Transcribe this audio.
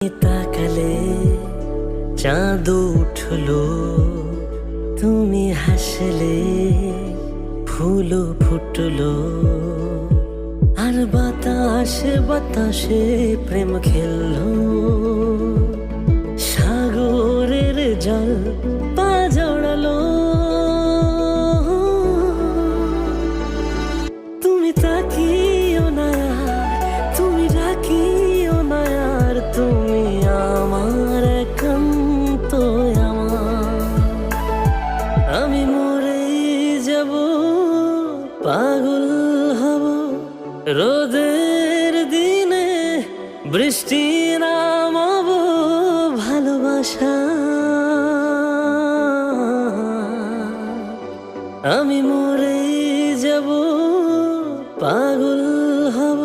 তাকালে চাঁদ উঠলো, তুমি হাসলে ফুল ফুটলো, আর বাতাসে বাতাসে প্রেম খেললো। সাগরের জল পা জড়ালো, তুমি তাকিও না আর, তুমি ডাকিও না আর, তুমি আমার একান্ত আমার। আমি মরেই যাব, পাগল হব রোদের দিনে, বৃষ্টি নামাবো ভালোবাসা। আমি মরেই যাব, পাগল হব